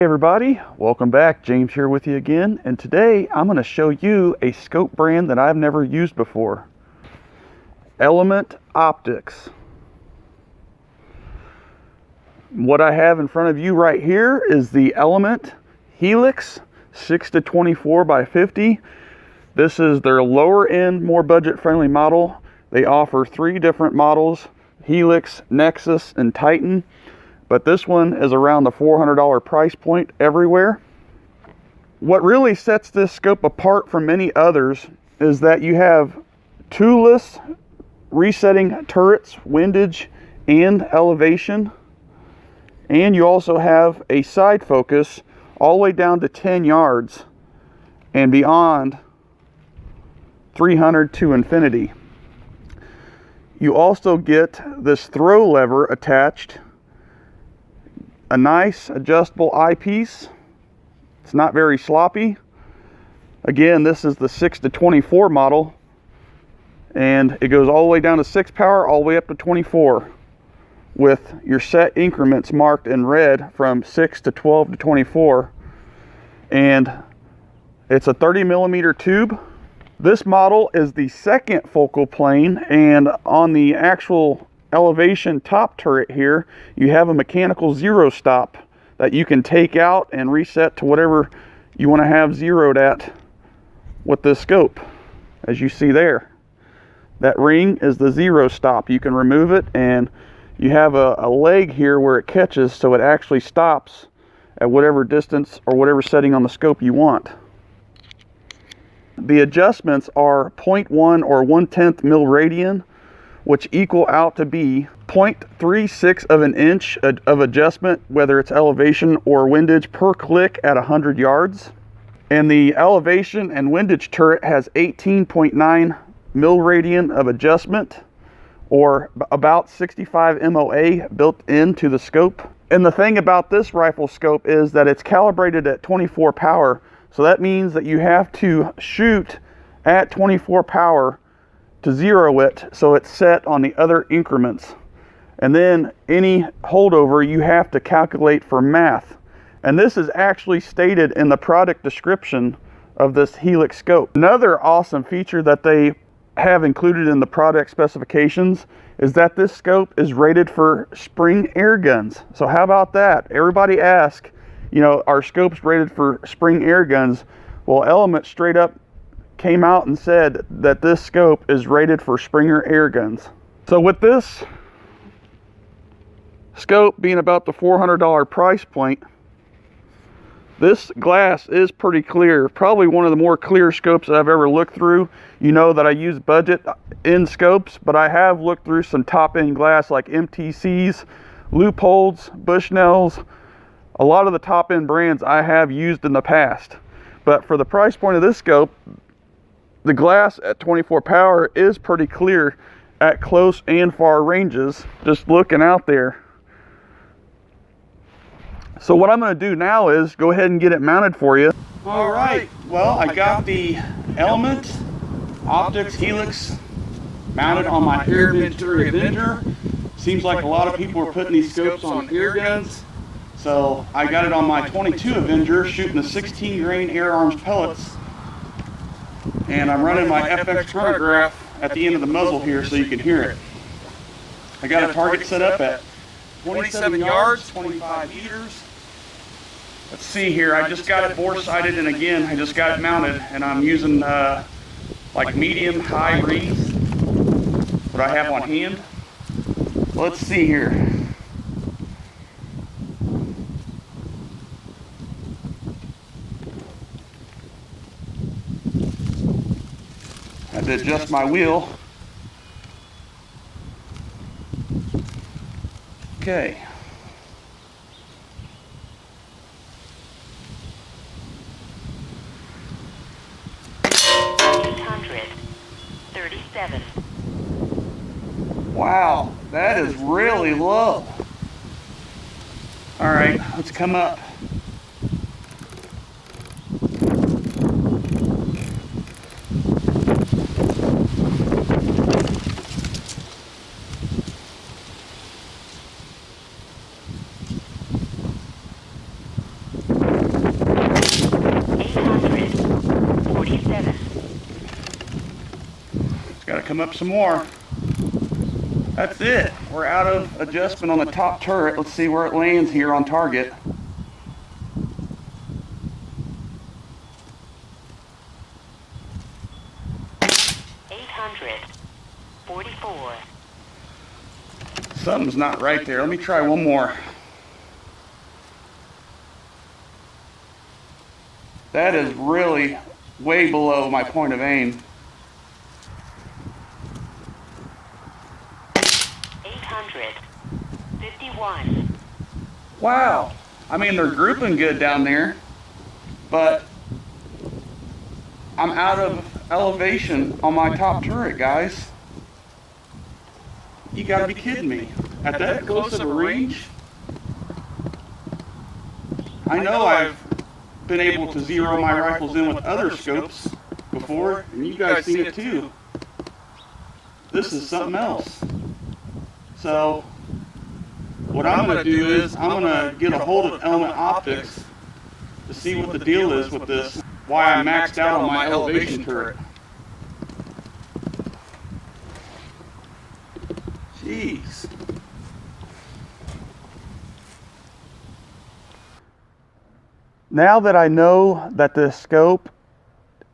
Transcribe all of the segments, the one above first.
Hey everybody, welcome back. James here with you again, and today I'm going to show you a scope brand that I've never used before. Element Optics. What I have in front of you right here is the Element Helix 6-24 by 50. This is their lower end, more budget friendly model. They offer 3 different models: Helix, Nexus, and Titan. But this one is around the $400 price point everywhere. What really sets this scope apart from many others is that you have toolless resetting turrets, windage, and elevation. And you also have a side focus all the way down to 10 yards and beyond 300 to infinity. You also get this throw lever attached. A nice adjustable eyepiece. It's not very sloppy. Again, this is the 6-24 model, and it goes all the way down to 6 power, all the way up to 24, with your set increments marked in red from 6 to 12 to 24. And it's a 30mm tube. This model is the second focal plane, and on the actual elevation top turret here, you have a mechanical zero stop that you can take out and reset to whatever you want to have zeroed at with this scope. As you see there, that ring is the zero stop. You can remove it, and you have a leg here where it catches, so it actually stops at whatever distance or whatever setting on the scope you want. The adjustments are 0.1 or 1/10 mil radian, which equal out to be 0.36 of an inch of adjustment, whether it's elevation or windage, per click at 100 yards. And the elevation and windage turret has 18.9 mil radian of adjustment, or about 65 MOA built into the scope. And the thing about this rifle scope is that it's calibrated at 24 power. So that means that you have to shoot at 24 power to zero it, so it's set on the other increments. And then any holdover you have to calculate for math. And this is actually stated in the product description of this Helix scope. Another awesome feature that they have included in the product specifications is that this scope is rated for spring air guns. So how about that? Everybody asks, are scopes rated for spring air guns? Well, Element straight up came out and said that this scope is rated for Springer air guns. So with this scope being about the $400 price point, this glass is pretty clear. Probably one of the more clear scopes that I've ever looked through. You know that I use budget in scopes, but I have looked through some top end glass like MTCs, Loopholds, Bushnells. A lot of the top end brands I have used in the past. But for the price point of this scope, the glass at 24 power is pretty clear at close and far ranges, just looking out there. So what I'm going to do now is go ahead and get it mounted for you. All right, well, I got the Element Optics Helix mounted on my Air Venturi Avenger. Seems like a lot of people are putting these scopes on air guns. So I got it on my 22 Avenger, shooting the 16 grain air arms pellets. And I'm running my FX chronograph at the end of the muzzle here so you can hear it. I got a target set up at 27 yards, 25 meters. Let's see here, I just got it bore sighted, and again, I just got it mounted, and I'm using like medium high reeds, what I have on hand. Let's see here. I had to adjust my wheel. Okay. Wow, that is really low. All right, let's come up. come up some more. That's it. We're out of adjustment on the top turret. Let's see where it lands here on target. Something's not right there. Let me try one more. That is really way below my point of aim. 851. Wow. I mean, they're grouping good down there, but I'm out of elevation on my top turret, guys. You gotta be kidding me. At that close of a range? I know I've been able to zero my rifles in with other scopes before, and you guys seen it too. This is something else. So, what I'm gonna do is, I'm gonna get a hold of Element Optics to see what the deal is with this, why I maxed out on my elevation turret. Jeez. Now that I know that the scope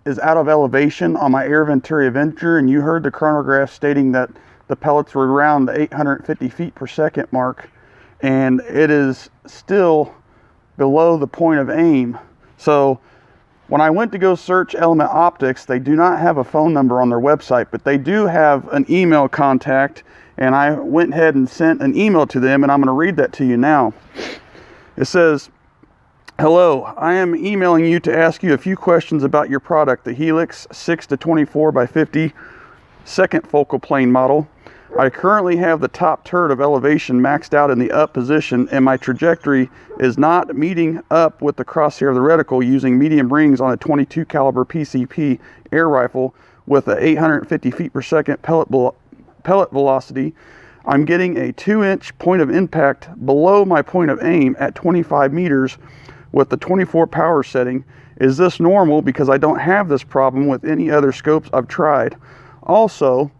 is out of elevation on my Air Venturi Avenger, and you heard the chronograph stating that the pellets were around the 850 feet per second mark, and it is still below the point of aim. So when I went to go search Element Optics, they do not have a phone number on their website, but they do have an email contact, and I went ahead and sent an email to them, and I'm going to read that to you now. It says, "Hello, I am emailing you to ask you a few questions about your product, the Helix 6 to 24 by 50 second focal plane model. I currently have the top turret of elevation maxed out in the up position, and my trajectory is not meeting up with the crosshair of the reticle using medium rings on a 22 caliber PCP air rifle with a 850 feet per second pellet velocity. I'm getting a 2-inch point of impact below my point of aim at 25 meters with the 24 power setting. Is this normal? Because I don't have this problem with any other scopes I've tried. Also,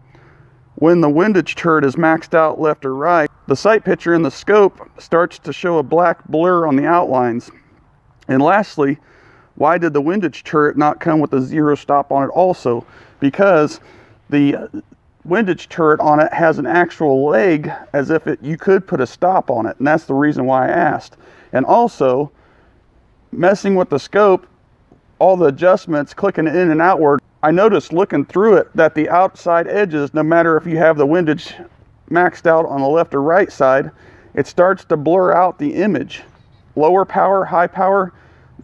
when the windage turret is maxed out left or right, the sight picture in the scope starts to show a black blur on the outlines. And lastly, why did the windage turret not come with a zero stop on it also? Because the windage turret on it has an actual leg, as if you could put a stop on it, and that's the reason why I asked. And also, messing with the scope, all the adjustments clicking in and outward, I noticed looking through it that the outside edges, no matter if you have the windage maxed out on the left or right side, it starts to blur out the image. Lower power, high power,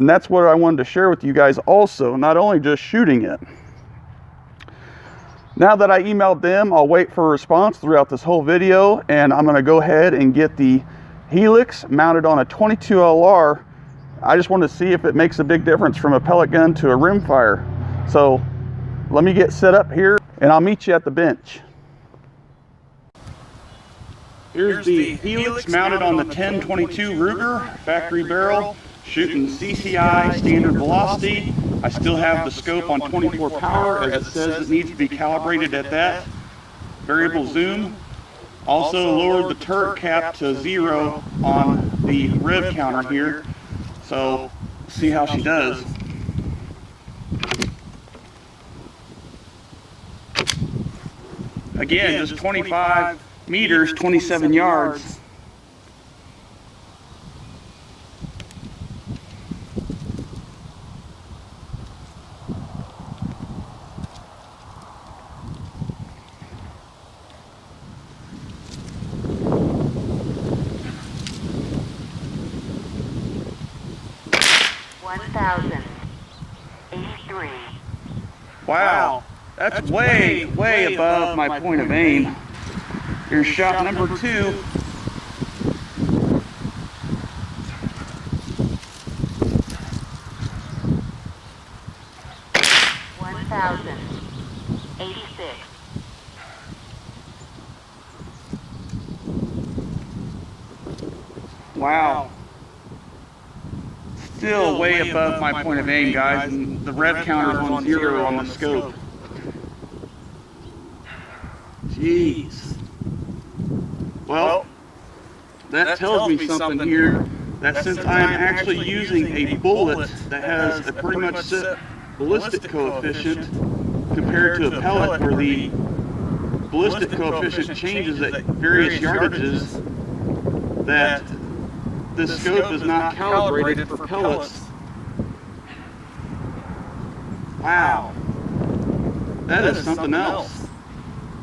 and that's what I wanted to share with you guys also, not only just shooting it. Now that I emailed them, I'll wait for a response throughout this whole video, and I'm going to go ahead and get the Helix mounted on a 22 LR. I just want to see if it makes a big difference from a pellet gun to a rimfire. So let me get set up here, and I'll meet you at the bench. Here's the Helix mounted on the 1022 Ruger factory barrel, shooting CCI standard velocity. I still have the scope on 24 power, as it says it needs to be calibrated at that. Variable zoom. Also lowered the turret cap to 0 on the rev counter here. So see how she does. Again, just 25 meters, 27 yards. Wow, that's way, way above my point of aim. Here's shot number 2. Wow. Still way above my point of aim, guys, and the rev counter is on 0 on the scope. Jeez. Well, that tells me something here, that since I'm actually using a bullet that has a pretty much set ballistic coefficient compared to a pellet where the ballistic coefficient changes at various yardages, that this scope is not calibrated for pellets. Wow, that is something else.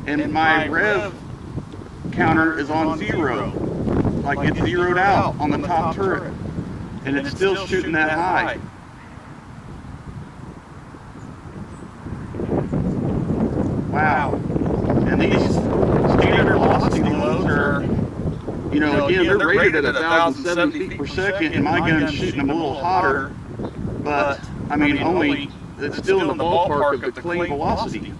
And my rev counter is on 0, like it's zeroed out on the top turret, and it's still shooting that high. Wow. And these standard velocity loads are, you know, again, they're rated at 1,070 feet per second, and my gun's shooting them a little hotter, but I mean, only, it's still in the ballpark of the clay velocity.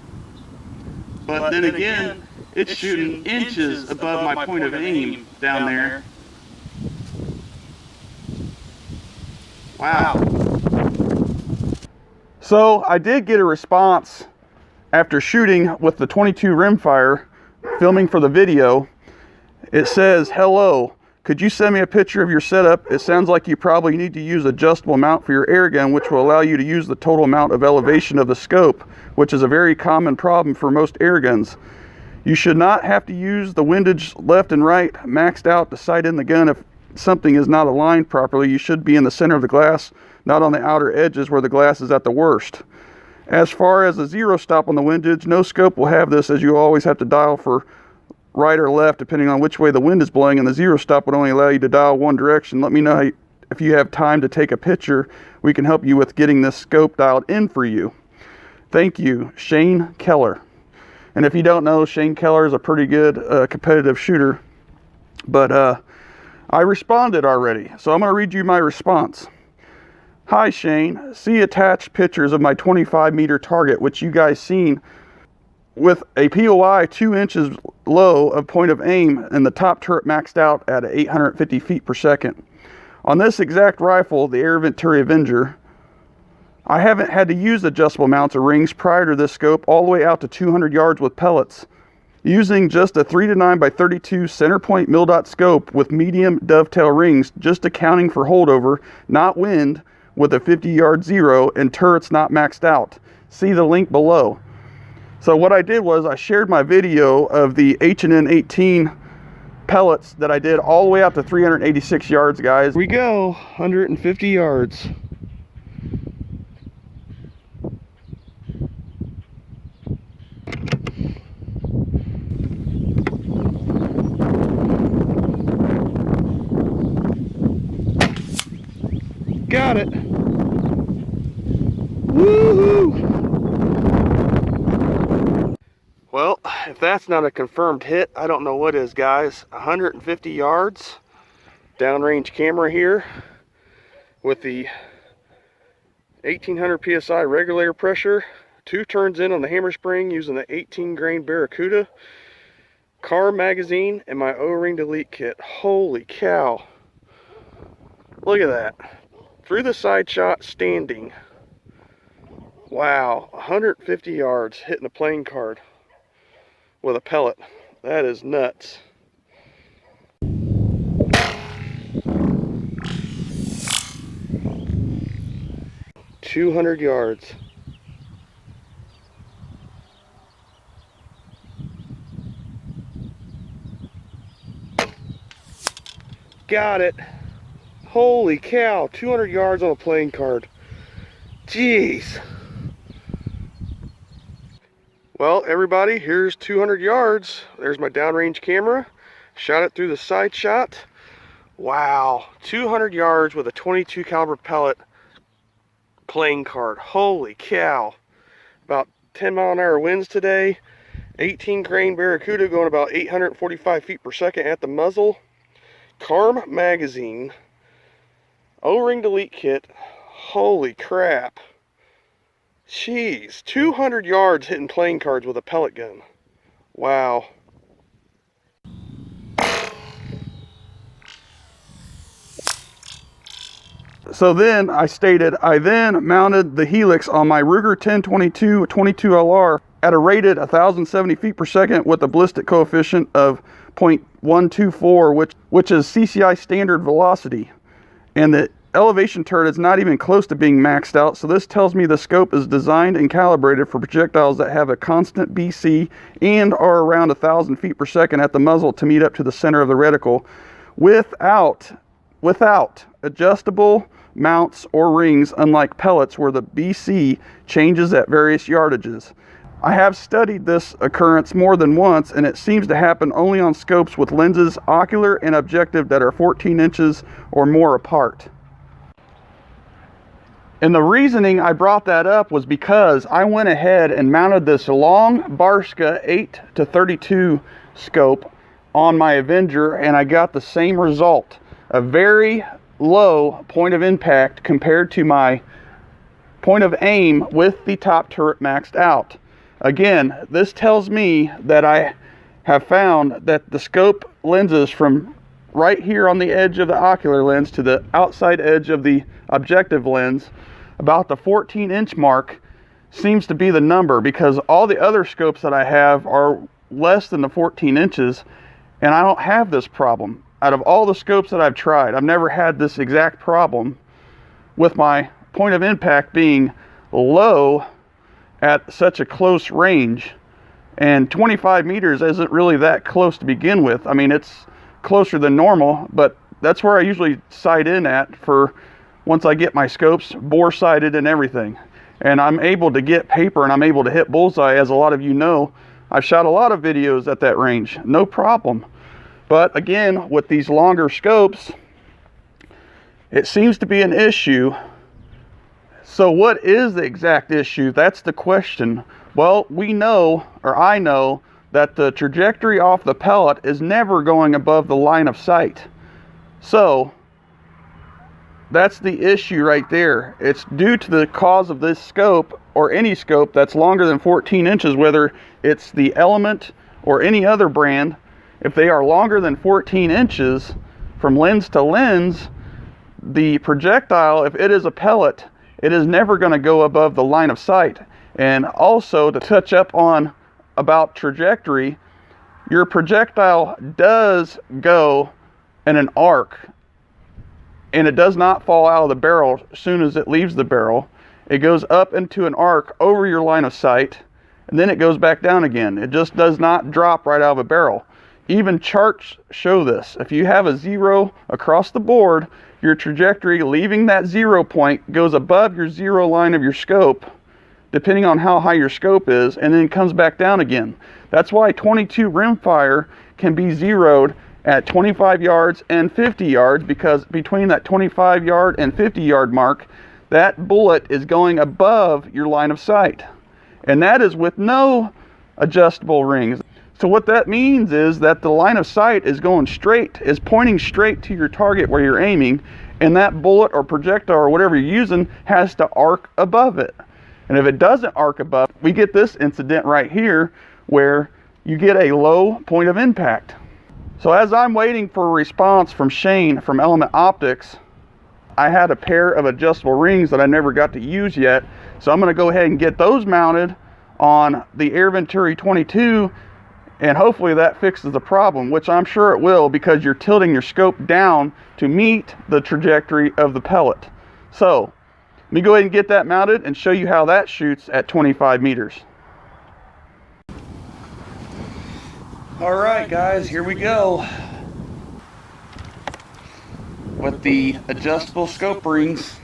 But then again, it's shooting inches above my point of aim down there. Wow. So I did get a response after shooting with the 22 Rimfire, filming for the video. It says, "Hello, could you send me a picture of your setup? It sounds like you probably need to use adjustable mount for your air gun, which will allow you to use the total amount of elevation of the scope, which is a very common problem for most air guns. You should not have to use the windage left and right maxed out to sight in the gun if something is not aligned properly. You should be in the center of the glass, not on the outer edges where the glass is at the worst. As far as the zero stop on the windage, no scope will have this, as you always have to dial for right or left depending on which way the wind is blowing, and the zero stop would only allow you to dial one direction. Let me know if you have time to take a picture. We can help you with getting this scope dialed in for you. Thank you, Shane Keller." And if you don't know, Shane Keller is a pretty good competitive shooter. But I responded already, so I'm going to read you my response. "Hi Shane, see attached pictures of my 25-meter target, which you guys seen with a POI 2 inches low of point of aim and the top turret maxed out at 850 feet per second. On this exact rifle, the Air Venturi Avenger, I haven't had to use adjustable mounts or rings prior to this scope all the way out to 200 yards with pellets. Using just a 3-9 by 32 center point mil-dot scope with medium dovetail rings, just accounting for holdover, not wind, with a 50-yard zero and turrets not maxed out. See the link below." So what I did was I shared my video of the H&N 18 pellets that I did all the way out to 386 yards, guys. Here we go, 150 yards. Got it. Woohoo! Well, if that's not a confirmed hit, I don't know what is, guys. 150 yards, downrange camera here with the 1800 PSI regulator pressure, 2 turns in on the hammer spring using the 18 grain Barracuda, car magazine, and my O-ring delete kit. Holy cow. Look at that. Through the side shot, standing. Wow, 150 yards hitting a playing card with a pellet. That is nuts. "200 yards. Got it. Holy cow, 200 yards on a playing card. Jeez. Well, everybody, here's 200 yards. There's my downrange camera. Shot it through the side shot. Wow, 200 yards with a 22 caliber pellet playing card. Holy cow. About 10-mile-an-hour winds today. 18 grain Barracuda going about 845 feet per second at the muzzle. Carm magazine. O-ring delete kit. Holy crap. Jeez, 200 yards hitting playing cards with a pellet gun. Wow. So then I then mounted the helix on my Ruger 1022 22LR at a rated 1,070 feet per second with a ballistic coefficient of 0.124, which is CCI standard velocity. And the elevation turret is not even close to being maxed out, so this tells me the scope is designed and calibrated for projectiles that have a constant BC and are around 1,000 feet per second at the muzzle to meet up to the center of the reticle without adjustable mounts or rings, unlike pellets where the BC changes at various yardages. I have studied this occurrence more than once, and it seems to happen only on scopes with lenses, ocular and objective, that are 14 inches or more apart. And the reasoning I brought that up was because I went ahead and mounted this long Barska 8-32 scope on my Avenger, and I got the same result. A very low point of impact compared to my point of aim with the top turret maxed out. Again, this tells me that I have found that the scope lenses from right here on the edge of the ocular lens to the outside edge of the objective lens, about the 14-inch mark seems to be the number, because all the other scopes that I have are less than the 14 inches, and I don't have this problem. Out of all the scopes that I've tried, I've never had this exact problem with my point of impact being low at such a close range. And 25 meters isn't really that close to begin with. I mean, it's closer than normal, but that's where I usually sight in at for once I get my scopes bore sighted and everything. And I'm able to get paper and I'm able to hit bullseye. As a lot of you know, I've shot a lot of videos at that range, no problem. But again, with these longer scopes, it seems to be an issue. So what is the exact issue? That's the question. Well, we know, or I know, that the trajectory off the pellet is never going above the line of sight. So that's the issue right there. It's due to the cause of this scope, or any scope that's longer than 14 inches, whether it's the Element or any other brand. If they are longer than 14 inches from lens to lens, the projectile, if it is a pellet, it is never going to go above the line of sight. And also, to touch up on about trajectory, your projectile does go in an arc, and it does not fall out of the barrel as soon as it leaves the barrel. It goes up into an arc over your line of sight, and then it goes back down again. It just does not drop right out of a barrel. Even charts show this. If you have a 0 across the board, your trajectory leaving that 0 point goes above your 0 line of your scope, depending on how high your scope is, and then comes back down again. That's why 22 rimfire can be zeroed at 25 yards and 50 yards, because between that 25 yard and 50 yard mark, that bullet is going above your line of sight. And that is with no adjustable rings. So what that means is that the line of sight is going straight, is pointing straight to your target where you're aiming, and that bullet or projectile or whatever you're using has to arc above it. And if it doesn't arc above, we get this incident right here where you get a low point of impact. So as I'm waiting for a response from Shane from Element Optics, I had a pair of adjustable rings that I never got to use yet. So I'm going to go ahead and get those mounted on the Air Venturi 22, and hopefully that fixes the problem, which I'm sure it will, because you're tilting your scope down to meet the trajectory of the pellet. So let me go ahead and get that mounted and show you how that shoots at 25 meters. All right, guys, here we go with the adjustable scope rings.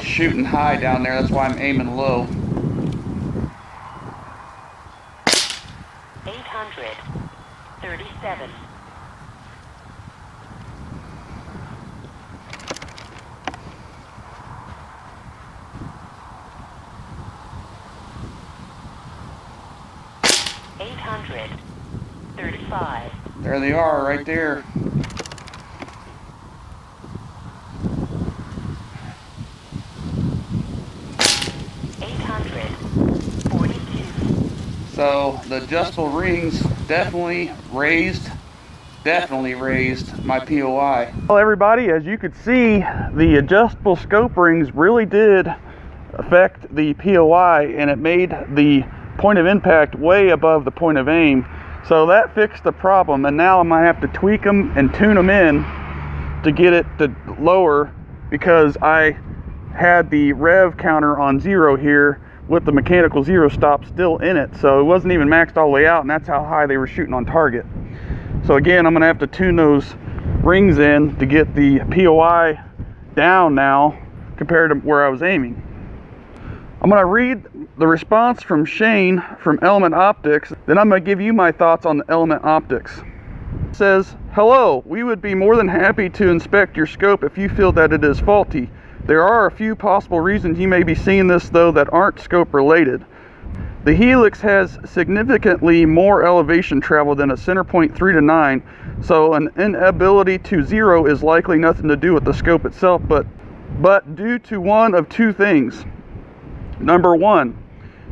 Shooting high down there, that's why I'm aiming low. 837. $835. There they are, right there. So the adjustable rings definitely raised my POI. Well, everybody, as you could see, the adjustable scope rings really did affect the POI, and it made the point of impact way above the point of aim. So that fixed the problem, and now I'm gonna have to tweak them and tune them in to get it to lower, because I had the rev counter on 0 here with the mechanical 0 stop still in it, so it wasn't even maxed all the way out, and that's how high they were shooting on target. So again, I'm gonna have to tune those rings in to get the POI down now compared to where I was aiming. I'm gonna read the response from Shane from Element Optics, then I'm gonna give you my thoughts on the Element Optics. It says, hello, we would be more than happy to inspect your scope if you feel that it is faulty. There are a few possible reasons you may be seeing this though that aren't scope related. The Helix has significantly more elevation travel than a center point 3 to 9, so an inability to 0 is likely nothing to do with the scope itself, but due to one of two things. Number one,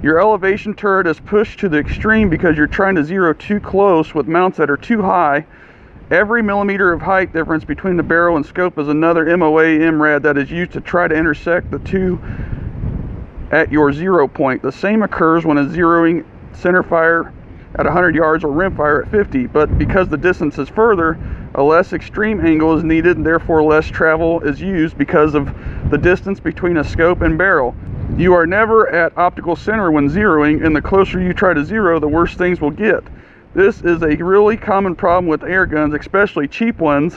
your elevation turret is pushed to the extreme because you're trying to 0 too close with mounts that are too high. Every millimeter of height difference between the barrel and scope is another MOA MRAD that is used to try to intersect the two at your 0 point. The same occurs when zeroing center fire at 100 yards or rimfire at 50, but because the distance is further, a less extreme angle is needed and therefore less travel is used because of the distance between a scope and barrel. You are never at optical center when zeroing, and the closer you try to 0, the worse things will get. This is a really common problem with air guns, especially cheap ones,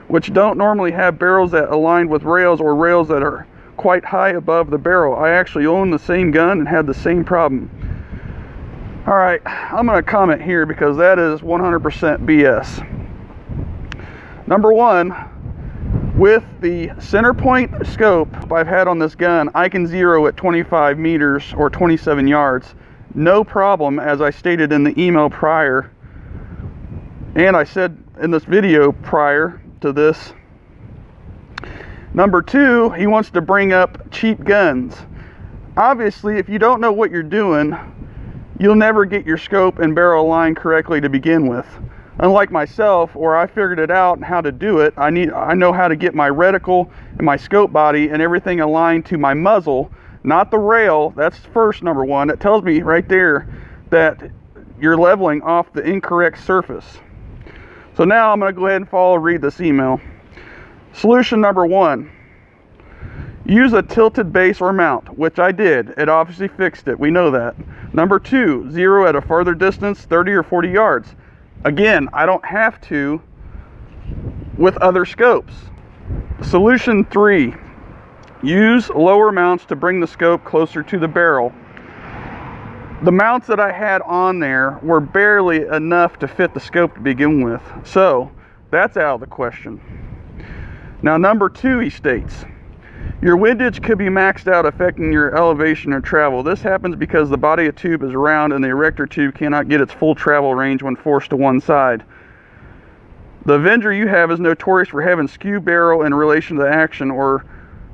which don't normally have barrels that align with rails or rails that are quite high above the barrel. I actually own the same gun and had the same problem. Alright, I'm going to comment here because that is 100% BS. Number one, with the center point scope I've had on this gun, I can 0 at 25 meters or 27 yards. No problem, as I stated in the email prior, and I said in this video prior to this. Number two, he wants to bring up cheap guns. Obviously, if you don't know what you're doing, you'll never get your scope and barrel aligned correctly to begin with. Unlike myself, where I figured it out and how to do it, I know how to get my reticle and my scope body and everything aligned to my muzzle, not the rail. That's first, number one. It tells me right there that you're leveling off the incorrect surface. So now I'm going to go ahead and read this email. Solution number one, use a tilted base or mount, which I did. It obviously fixed it. We know that. Number two, 0 at a farther distance, 30 or 40 yards. Again, I don't have to with other scopes. Solution three, use lower mounts to bring the scope closer to the barrel. The mounts that I had on there were barely enough to fit the scope to begin with, so that's out of the question. Now, number two, he states, your windage could be maxed out, affecting your elevation or travel. This happens because the body of tube is round and the erector tube cannot get its full travel range when forced to one side. The Avenger you have is notorious for having skew barrel in relation to the action or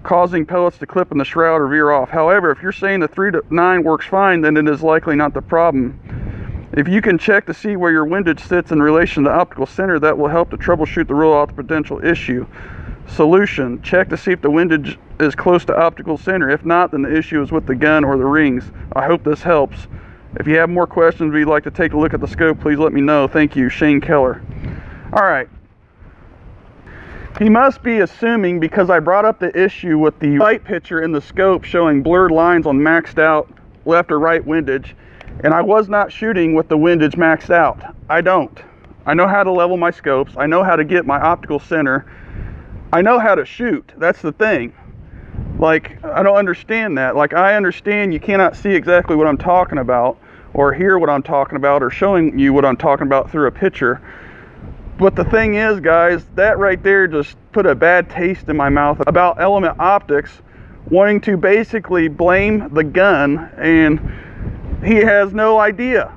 causing pellets to clip in the shroud or veer off. However, if you're saying the 3 to 9 works fine, then it is likely not the problem. If you can check to see where your windage sits in relation to the optical center, that will help to troubleshoot the rule out the potential issue. Solution, check to see if the windage is close to optical center. If not, then the issue is with the gun or the rings. I hope this helps. If you have more questions or you'd like to take a look at the scope, please let me know. Thank you, Shane Keller. Alright. He must be assuming, because I brought up the issue with the light picture in the scope showing blurred lines on maxed out left or right windage, and I was not shooting with the windage maxed out. I don't. I know how to level my scopes. I know how to get my optical center. I know how to shoot. That's the thing. Like, I don't understand that. Like, I understand you cannot see exactly what I'm talking about or hear what I'm talking about or showing you what I'm talking about through a picture. But the thing is, guys, that right there just put a bad taste in my mouth about Element Optics wanting to basically blame the gun, and he has no idea.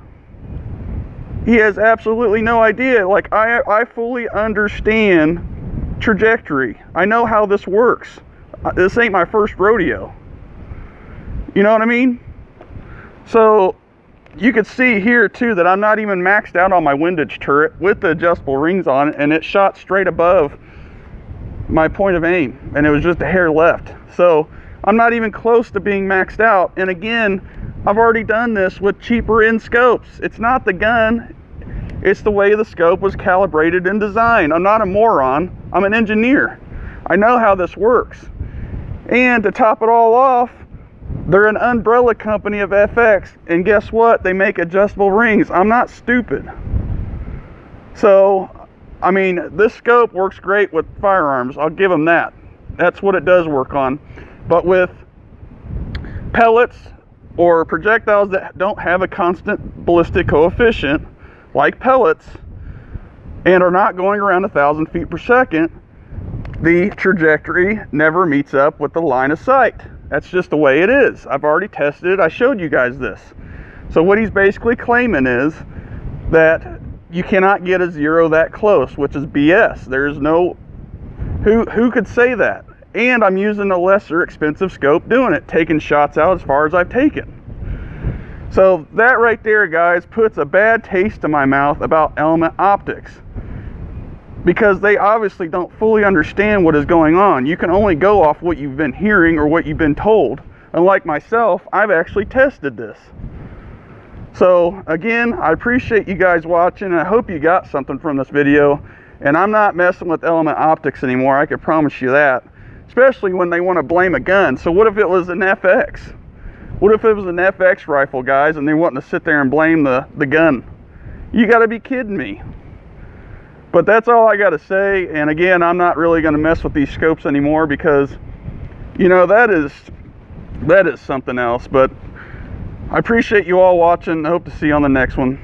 He has absolutely no idea. Like, I fully understand trajectory. I know how this works. This ain't my first rodeo. You know what I mean? So you can see here too that I'm not even maxed out on my windage turret with the adjustable rings on it, and it shot straight above my point of aim, and it was just a hair left. So I'm not even close to being maxed out. And again, I've already done this with cheaper end scopes. It's not the gun, it's the way the scope was calibrated and designed. I'm not a moron, I'm an engineer. I know how this works. And to top it all off, they're an umbrella company of FX, and guess what? They make adjustable rings. I'm not stupid. So, I mean, this scope works great with firearms. I'll give them that. That's what it does work on. But with pellets or projectiles that don't have a constant ballistic coefficient, like pellets, and are not going around 1,000 feet per second, the trajectory never meets up with the line of sight. That's just the way it is. I've already tested it. I showed you guys this. So what he's basically claiming is that you cannot get a zero that close, which is BS. There's no, who could say that? And I'm using a lesser expensive scope doing it, taking shots out as far as I've taken. So that right there, guys, puts a bad taste in my mouth about Element Optics, because they obviously don't fully understand what is going on. You can only go off what you've been hearing or what you've been told. Unlike myself, I've actually tested this. So again, I appreciate you guys watching, and I hope you got something from this video. And I'm not messing with Element Optics anymore, I can promise you that. Especially when they want to blame a gun. So what if it was an FX? What if it was an FX rifle, guys, and they want to sit there and blame the gun? You gotta be kidding me. But that's all I got to say. And again, I'm not really going to mess with these scopes anymore, because, you know, that is something else. But I appreciate you all watching. I hope to see you on the next one.